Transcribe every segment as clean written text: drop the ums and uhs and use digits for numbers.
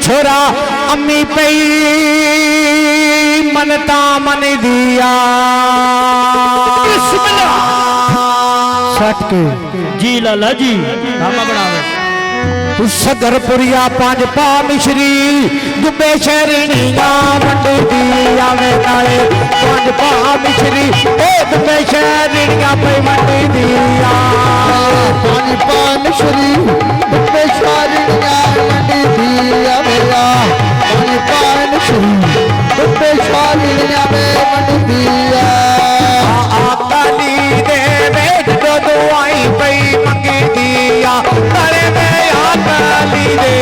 छोरा अम्मी पई मनता मन दिया सट के जी लाला जी नामा बनावे सदरपुरिया पांच पा मिश्री दुबे शहरिया मंडी दी आवे नाले पांच पा मिश्री ए दुबे शहरिया पे मंडी दिया पांच पा मिश्री दुबे शहरिया मंडी दी आवे पांच पा मिश्री दुबे शहरिया पे मंडी दिया आकाली दे बेट दो आई पई मंगी दिया तले में आकाली दे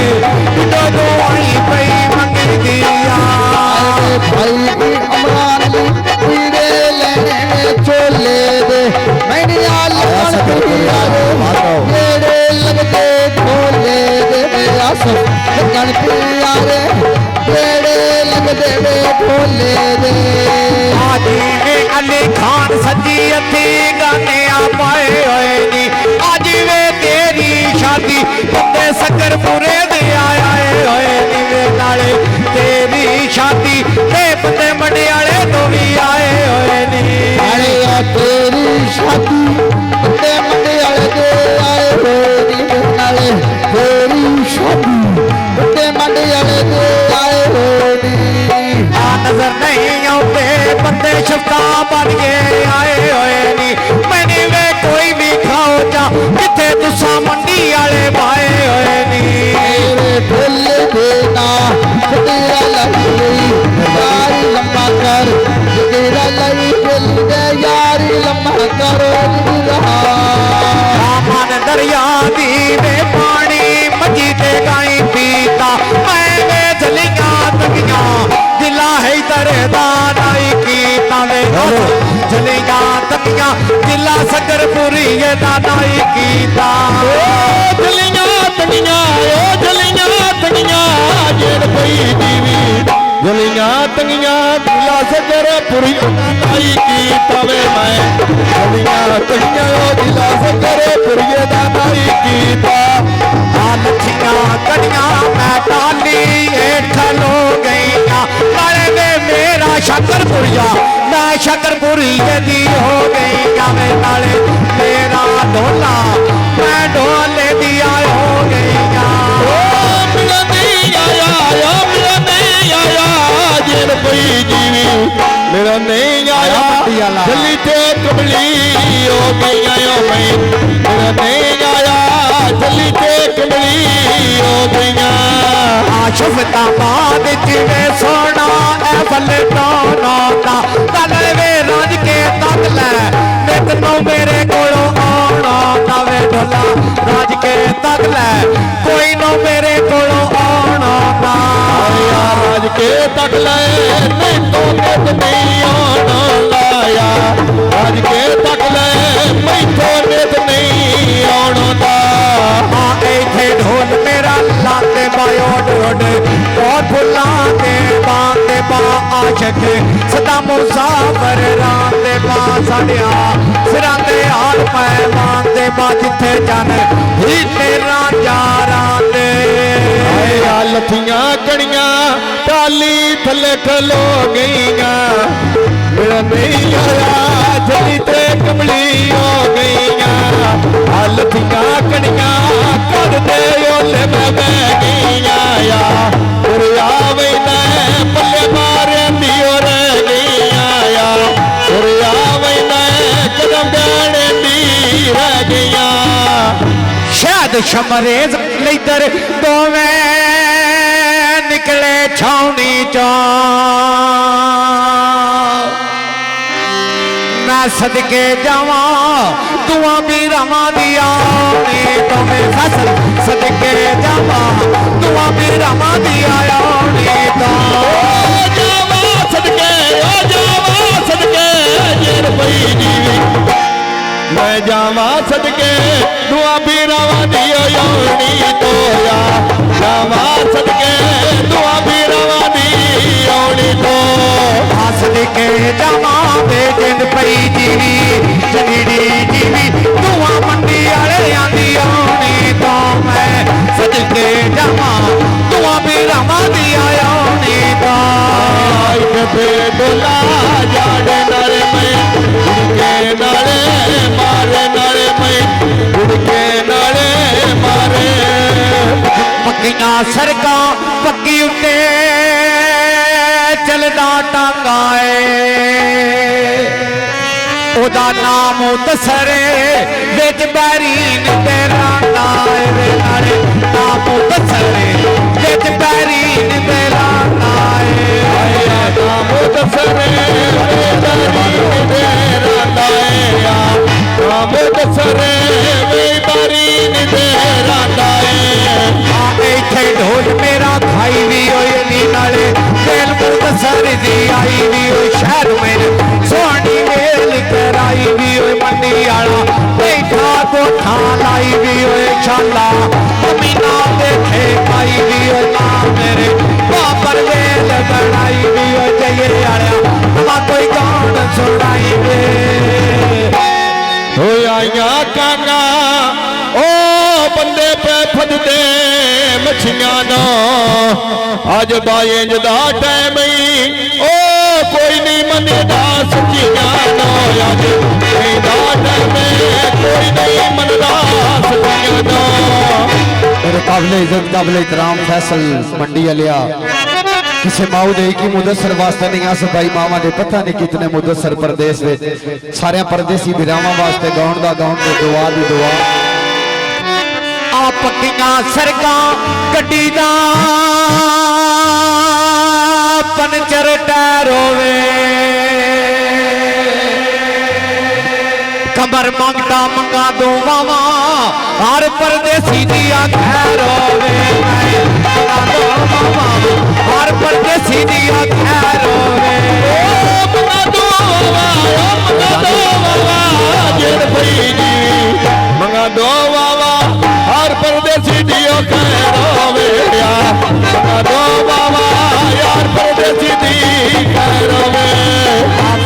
दो आई पई मंगी दिया भाई की अमरान ली पीरे लेने में चोले दे मैंने आलम पिया रे मेरे लगते ढोले दे मेरा सब लगन पिया रे मेरे लगते ढोले दे आजी वे अली खान सजी अथी गाने पाए होए नी आज वे तेरी शादी बंदे सकरपुरे दे आए होए नी वे नाले तेरी शादी ते बंदे मंडियाले तो भी आए होए नी अरे तेरी शादी बंदे मंडियाले दे आए होए नी नाले तेरी शादी बंदे मंडियाले दे आए होए नी आ नजर नहीं आते बंदे शफ्ता बन के आए होए नी मैंने वे कोई भी खाओ जा जिथे तुसा मंडी वाले पाए होए नी मेरे ढोले देना तेरा लगी यारी लम्बा कर तेरा लगी दिल दे यारी लम्बा कर मन दरिया दी वे पानी मजी ते गाई पीता मैं वे जलिया तकिया दिला है तरदा नाई कीता वे जलिया तकिया दिला सकरपुरी ये दानाई कीता जलियां तनिया जेड़ पई दीवी जलियां तनिया दिला सकरपुरी नाई की तवे मैं जलियां तनिया दिला सकरपुरी नाई की ता लठिया कड़िया मैं टाली खलो गई नाले में मेरा शकरपुरिया मैं शकरपुरी दी हो गई मैं नाले मेरा ढोला मैं ढोले दिया हो गई मेरा नहीं आया जल्दी ते कमली हो गई मेरा नहीं आया जल्दी ते कमली हो गई आशुफता बाद जिवे सोना ए बल्ले टोना तल वे राज के तक ले नितनो मेरे कोलों आना नवे ढोला राज के तक ले कोई नो मेरे कोलों आना ना राज के तक ले नहीं तो नित नहीं आना लाया राज के तक ले मैं तो नित नहीं आना दा इथे ढोल मेरा लाते बायो डोड और फुलाते बाते बा आशक सदा मुसाफर राते बा साड़िया सिराते हाल पैमान दे बा जिथे जान ही तेरा जाराते लथियां कड़ियां टाली थले खलो गईया मेरा नहीं आया जली ते कमली हो गईया लथियां कड़ियां कर दे ओले में बह गईया आवे न पल्ले मारे दियो रह गईया आवे न कदम डाने दी रह गईया शायद शमरेज लेदर दोवें निकले छावनी चो मैं सदके जावा दुआ भी रमा दिया तो मैं फसल सदके जावा दुआ भी रमा दिया तो जावा सदके जेर पई जीवी मैं जावा सदके दुआ भी रवा दियो योनी तो या जावा सदके दुआ भी रवा दियो योनी तो सदके जावा बेजिन पई जीवी जगीड़ी जीवी दुआ मंडी वाले आंदी आनी तो मैं सदके जावा दुआ भी रवा ਪੱਕੀਆਂ ਸੜਕਾਂ ਪੱਕੀ ਉੱਤੇ ਚੱਲਦਾ ਟਾਂਗਾ ਏ ਉਹਦਾ ਨਾਮ ਦਸਰੇ ਵਿੱਚ ਬੈਰੀਨ ਤੇ ਰਾਂਦਾ ਏ ਵੇ ਨਾਲੇ ਨਾਮ ਦਸਰੇ ਵਿੱਚ ਬੈਰੀਨ ਤੇ ਰਾਂਦਾ ਏ ਨਾਮ ਦਸਰੇ ਵਿੱਚ ਬੈਰੀਨ ਤੇ ਰਾਂਦਾ ਏ ਨਾਮ ਦਸਰੇ ਵਿੱਚ ਬੈਰੀਨ ਤੇ ਰਾਂਦਾ ਏ ਇੱਥੇ ਢੋਲ ਮੇਰਾ ਖਾਈ ਵੀ ਹੋਏ ਨੀ ਨਾਲੇ ਦਿਲ ਮੁਦਸਰ ਦੀ ਆਈ ਵੀ ਹੋਏ ਸ਼ਹਿਰ ਮੇਰੇ ਸੋਹਣੀ ਮੇਲ ਕਰਾਈ ਵੀ ਹੋਏ ਮੰਡੀ ਵਾਲਾ ਬੈਠਾ ਕੋਠਾ ਲਾਈ ਵੀ ਹੋਏ ਛਾਲਾ ਮੀਨਾ ਦੇਖੇ ਪਾਈ ਵੀ ਹੋਏ ਮਾਂ ਮੇਰੇ ਬਾਬਰ ਵੇਲ ਬਣਾਈ ਵੀ ਹੋਏ ਜਈਏ ਵਾਲਿਆ ਮਾ ਕੋਈ ਗਾਣ ਸੁਣਾਈ ਵੇ ਆਈਆਂ ਕਾਂਗਾ ਉਹ ਬੰਦੇ ਪੈ ਫੱਜਦੇ ਮੱਛੀਆਂ ਦਾ ਅੱਜ ਬਾਇੰਜ ਦਾ ਟਾਈਮ ਹੀ ਉਹ ਕੋਈ ਨਹੀਂ ਮੰਨਦਾ ਸੱਚੀਆਂ ਦਾ ਅੱਜ ਇਹਦਾ ਟਾਈਮ ਕੋਈ ਨਹੀਂ ਮੰਨਦਾ ਸੱਚੀਆਂ ਦਾ मेरे काबिल इज्जत काबिल इतराम फैसल मंडी वालिया किसी माऊ दे की मुदस्सर वास्ते नहीं आ भाई मामा दे पता नहीं कितने मुदस्सर परदेस दे सारे परदेसी बिरावां वास्ते गाउन दा गाउन ते दुआ दी दुआ आ पक्कियां सड़कां गड्डी दा पंचर टायर होवे कमर मंगता मंगा दो मामा हर परदेसी दिया खैर होवे मंगा दो मामा हर परदेसी दिया खैर होवे ਮੰਗਾ ਦੋ ਵਾਵਾ ਜੇੜ ਭਈ ਜੀ ਮੰਗਾ ਦੋ ਵਾਵਾ ਹਰ ਪਰਦੇਸੀ ਦੀਓ ਖੈਰ ਹੋਵੇ ਮੰਗਾ ਦੋ ਵਾਵਾ ਯਾਰ ਪਰਦੇਸੀ ਦੀ ਖੈਰ ਹੋਵੇ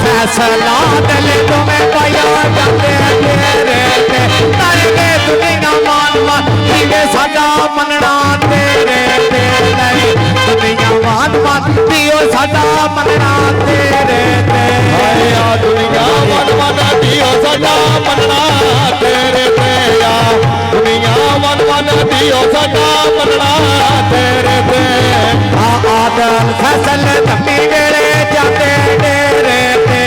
फैसला दिल तुम्हें पाया जाते तेरे ते तारे दुनिया मान मान जीवे साडा मनना तेरे ते नहीं दुनिया मान मान दियो साडा मनना तेरे ते ਆਇਆ ਦੁਨੀਆ ਮਨ ਮਨ ਦੀਓ ਸਾਡਾ ਮੰਨਣਾ ਤੇਰੇ ਤੇ ਆ ਦੁਨੀਆ ਮਨ ਮਨ ਦੀਓ ਸਾਡਾ ਮੰਨਣਾ ਤੇਰੇ ਤੇ आ आदल फैसल धम्मी वेले जाते डेरे ते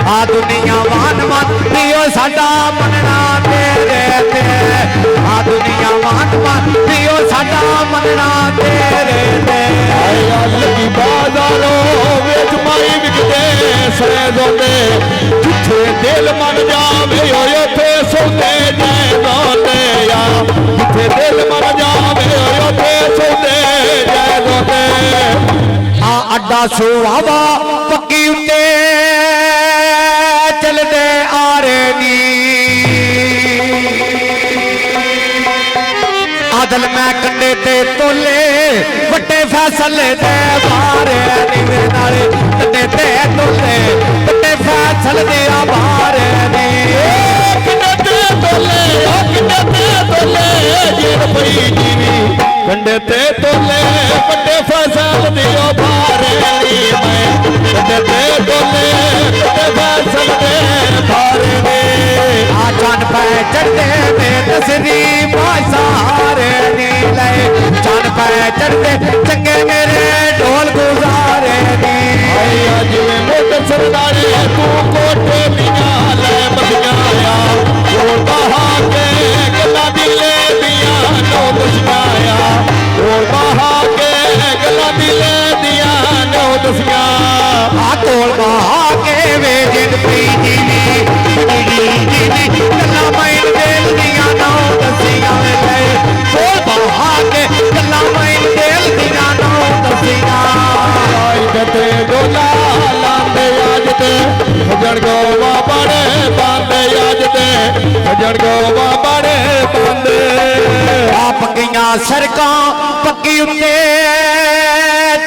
आ दुनिया मान मान दियो साडा मनना तेरे ते आ दुनिया मान मान दियो साडा मनना तेरे ते ਆਇਆ ਲੱਗੀ ਬਾਜ਼ਾਰੋਂ ਵੇਚ ਮਾਈ ਵਿਕਦੇ ਸਰੇ ਦੋਨੇ ਜਿੱਥੇ ਦਿਲ ਮਨ ਜਾਵੇ ਓਏ ਉੱਥੇ ਸੌਦੇ ਜੈ ਦੋਨੇ ਆ ਜਿੱਥੇ ਦਿਲ ਮਨ ਜਾਵੇ ਓਏ ਉੱਥੇ ਸੌਦੇ ਜੈ ਦੋਨੇ आ अड्डा सुहावा पक्की उत्ते चलदे आ रे नी आदल मैं कंडे ते तोले वड्डे फैसले दे बारे नी मेरे नाले कंडे ते तोले वड्डे फैसले दे बारे नी ਕਿੰਨੇ ਤੇ ਤੋਲੇ ਓ ਕਿੰਨੇ ਤੇ ਤੋਲੇ ਜੇੜ ਪਈ ਜੀਵੀ ਕੰਡੇ ਤੇ ਤੋਲੇ ਵੱਡੇ ਫਸਲ ਦਿਓ ਭਾਰੇ ਨੀ ਮੈਂ ਕੰਡੇ ਤੇ ਤੋਲੇ ਵੱਡੇ ਫਸਲ ਦੇ ਭਾਰੇ ਨੇ आ जान पै चढ़ते में दसरी बासारे नी लए जान पै चढ़ते चंगे मेरे ढोल गुजारे नी ਆਈ ਅੱਜ ਵੇ ਮੋਟ ਸਰਦਾਰੇ ਤੂੰ ਕੋਠੇ ਦੀਆਂ ਲੈ ਮਧੀਆਂ ਆ ਕੋਲ ਬਹਾ ਕੇ ਗੱਲਾਂ ਦਿਲੇ ਦੀਆਂ ਨੋ ਦਸੀਆਂ ਆ ਕੋਲ ਬਹਾ ਕੇ ਗੱਲਾਂ ਦਿਲੇ ਦੀਆਂ ਨੋ ਦਸੀਆਂ आ तोल बहा के वे जिन पी जीवी गल्ला मैन दिल दिया नौ दसिया ले तोल बहा के गल्ला मैन दिल दिया नौ दसिया ਆਈ ਤੇ ਡੋਲਾ ਲਾਂਦੇ ਅੱਜ ਤੇ ਸਜਣ ਗੋਵਾ ਬੜੇ ਬਾਂਦੇ ਅੱਜ ਤੇ ਸਜਣ ਗੋਵਾ ਬੜੇ ਬਾਂਦੇ आ पक्कियां सड़कां पक्की उत्ते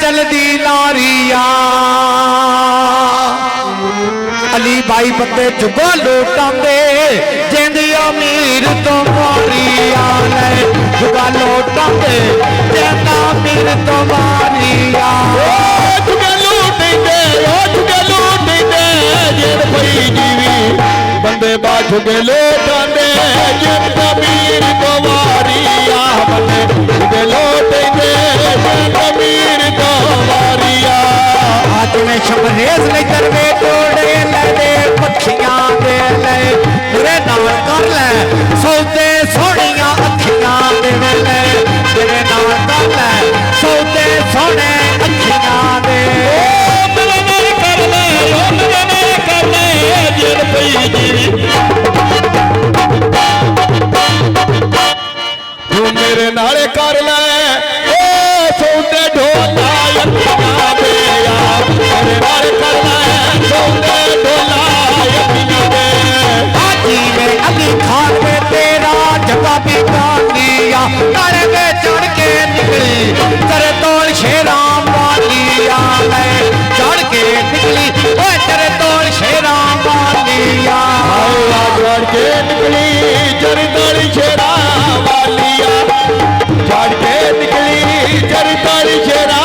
चलदी लारिया अली भाई बंदे चुगो लोटांदे जिंद अमीर तो मारिया ले चुगा लोटांदे जिंद अमीर तो मारिया ਚੁਗੇ ਲੂਟਦੇ ਜੇੜ ਪਈ ਜੀਵੀ ਬੰਦੇ ਬਾਛ ਕੇ ਲੋਟਾਂਦੇ ਜਿੰਦ ਮੀਰ ਤੋਂ ਵਾਰੀਆ ਬੱਲੇ ਦੇ ਲੋਟੇ ਦੇ ਜਿੰਦ ਮੀਰ ਤੋਂ ਵਾਰੀਆ ਅੱਜ ਮੈਂ ਸ਼ਮਰੇਜ਼ ਲੈ ਕਰਵੇ ਤੋੜੇ ਲੈ ਦੇ ਪੱਖੀਆਂ ਦੇ ਲੈ ਮੇਰੇ ਨਾਲ ਕਰ ਲੈ ਸੌਦੇ ਸੋਹਣੀਆਂ ਅੱਖੀਆਂ ਦੇ ਵੇਲੇ ਮੇਰੇ ਨਾਲ ਕਰ ਲੈ ਸੌਦੇ ਸੋਹਣੇ ਅੱਖੀਆਂ ਦੇ ਮੇਰੇ ਨਾਲ ਕਰ ਲੈ ਉਹ ਮੇਰੇ ਨਾਲ ਕਰ ਲੈ ਜਿੰਦ ਪਈ ਜੀਵੀ ਤੂੰ ਮੇਰੇ ਨਾਲ ਕਰ ਲੈ ਓ ਸੌਦੇ ਢੋਲਾ ਅੱਖੀਆਂ ਦੇ ਆ ਮੇਰੇ ਨਾਲ ਕਰ ਲੈ ਸੌਦੇ ਢੋਲਾ ਅੱਖੀਆਂ ਦੇ ਆਜੀ ਵੇ ਅਲੀ ਖਾਨ ਵੇ ਤੇਰਾ ਜਵਾਬੀ ਕਾਨੀਆ ਨਾਲੇ ਵੇ ਚੜ ਕੇ ਨਿਕਲੀ ਤੇਰੇ ਤੋਲ ਸ਼ੇਰਾਂ ਵਾਲੀਆ ਲੈ ਚੜ ਕੇ ਨਿਕਲੀ ਓਏ ਤੇਰੇ ਤੋਲ ਸ਼ੇਰਾਂ ਵਾਲੀਆ ਆਇਆ ਚੜ ਕੇ ਨਿਕਲੀ ਜਰਦਾਰੀ ਸ਼ੇਰਾ ਵਾਲੀਆ ਚੜ ਕੇ ਨਿਕਲੀ ਜਰਦਾਰੀ ਸ਼ੇਰਾ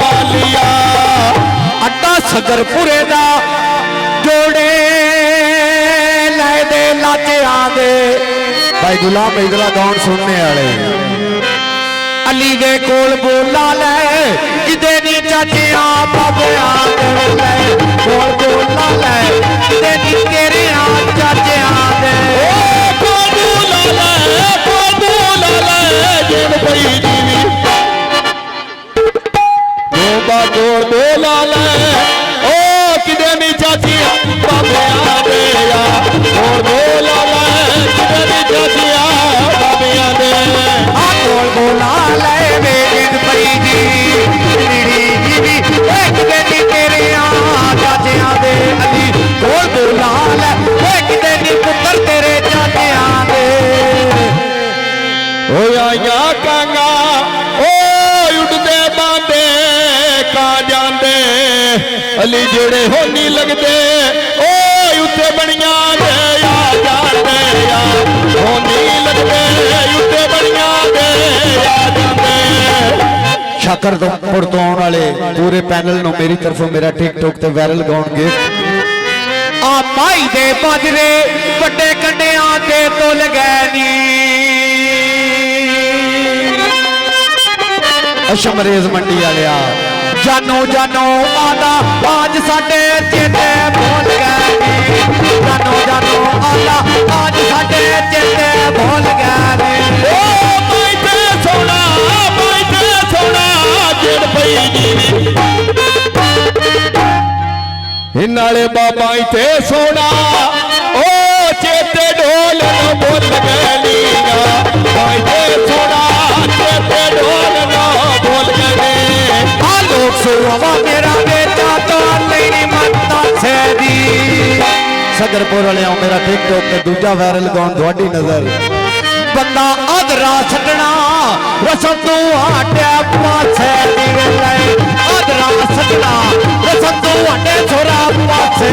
ਵਾਲੀਆ ਅੱਡਾ ਸਗਰਪੁਰੇ ਦਾ ਜੋੜੇ ਲੈ ਦੇ ਲਾਚਿਆਂ ਦੇ ਭਾਈ ਗੁਲਾਮ ਇਧਰਾ ਗਾਉਣ ਸੁਣਨੇ ਵਾਲੇ ਅਲੀ ਦੇ ਕੋਲ ਬੋਲਾ ਲੈ ਕਿਤੇ ਨੀ ਚਾਚਿਆਂ ਬਾਬਿਆਂ ਦੇ ਲੈ ਕੋਲ ਬੋਲਾ ਲੈ ਕਿਤੇ ਨੀ ਤੇਰਿਆਂ ਚਾਚਿਆਂ ਦੇ ਕੋਦੂ ਲਾ ਲੈ ਜਿੰਦ ਪਈ ਜੀਵੀ ਗੋਬਾ ਕੋਲ ਬੋਲਾ ਲੈ ਓ ਕਿਦੇ ਨੀ ਚਾਚੀਆਂ ਬਾਬਿਆਂ ਦੇ ਆ ਕੋਲ ਬੋਲਾ ਲੈ ਕਿਦੇ ਨੀ ਚਾਚੀਆਂ ਬਾਬਿਆਂ ਦੇ ਆ ਕੋਲ ਬੋਲਾ ਲੈ ਵੇ ਜਿੰਦ ਪਈ ਜੀ ਨੀੜੀ ਜੀਵੀ ਏ ਕਿਤੇ ਨੀ ਤੇਰਿਆਂ ਚਾਚਿਆਂ ਦੇ ਅਲੀ ਕੋਲ ਬੋਲਾ ਲੈ ਏ ਕਿਤੇ ਨੀ ਪੁੱਤਰ ਤੇਰੇ ਚਾਚਿਆਂ ਦੇ ਓ ਆਇਆ ਕਾਂਗਾ ਓ ਉੱਡਦੇ ਬਾਂਦੇ ਕਾਂ ਜਾਂਦੇ ਅਲੀ ਜਿਹੜੇ ਹੋਣੀ ਲੱਗਦੇ ਓ ਉੱਤੇ ਬਣੀਆਂ ਦੇ ਆ ਜਾਂਦੇ ਆ ਹੋਣੀ ਲੱਗਦੇ ਉੱਤੇ ਬਣੀਆਂ ਦੇ ਆ ਜਾਂਦੇ ਸ਼ਾਕਰਪੁਰ ਤੋਂ ਆਉਣ ਵਾਲੇ ਪੂਰੇ ਪੈਨਲ ਨੂੰ ਮੇਰੀ ਤਰਫੋਂ ਮੇਰਾ ਟਿਕਟੋਕ ਤੇ ਵਾਇਰਲ ਗਾਉਣ ਗਿਫਟ ਆ ਮਾਈ ਦੇ ਬਾਜਰੇ ਵੱਡੇ ਕੰਡਿਆਂ ਤੇ ਤੁਲ ਗਏ ਨੀ ਅਸ਼ਮਰੇਜ਼ ਮੰਡੀ ਵਾਲਿਆ ਜਾਨੋ ਜਾਨੋ ਆਂਦਾ ਅੱਜ ਸਾਡੇ ਚੇਤੇ ਭੁੱਲ ਗਏ ਨੀ ਜਾਨੋ ਜਾਨੋ ਆਂਦਾ ਅੱਜ ਸਾਡੇ ਚੇਤੇ ਭੁੱਲ ਗਏ ਨੀ ਓ ਮਾਈ ਤੇ ਸੋਣਾ ਜਿੰਦ ਪਈ ਜੀਵੀ ਇਹ ਨਾਲੇ ਬਾਬਾ ਇੱਥੇ ਸੋਣਾ ਓ ਚੇਤੇ ਢੋਲ ਨੂੰ ਭੁੱਲ ਗਏ ਨੀਗਾ ਮਾਈ ਤੇ ਸੋਣਾ ਚੇਤੇ ਢੋਲ ਨੂੰ ਭੁੱਲ ਗਏ ਆ ਲੋਕ ਸੁਆਵਾ ਮੇਰਾ ਬੇਟਾ ਤੋਂ ਲੈਣੀ ਮੱਤਾ ਸੇਦੀ ਸਗਰਪੁਰ ਵਾਲਿਆਂ ਮੇਰਾ ਟਿਕਟੋਕ ਤੇ ਦੂਜਾ ਵਾਇਰਲ ਗਾਉਣ ਤੁਹਾਡੀ ਨਜ਼ਰ ਬੰਦਾ ਅਧਰਾ ਛੱਡਣਾ ਰਸਮ ਤੂੰ ਆਟਿਆ ਪਾਸੇ ਦੀ ਲੈ ਅਧਰਾ ਛੱਡਣਾ ਰਸਮ ਤੂੰ ਆਟੇ ਛੋਰਾ ਪਾਸੇ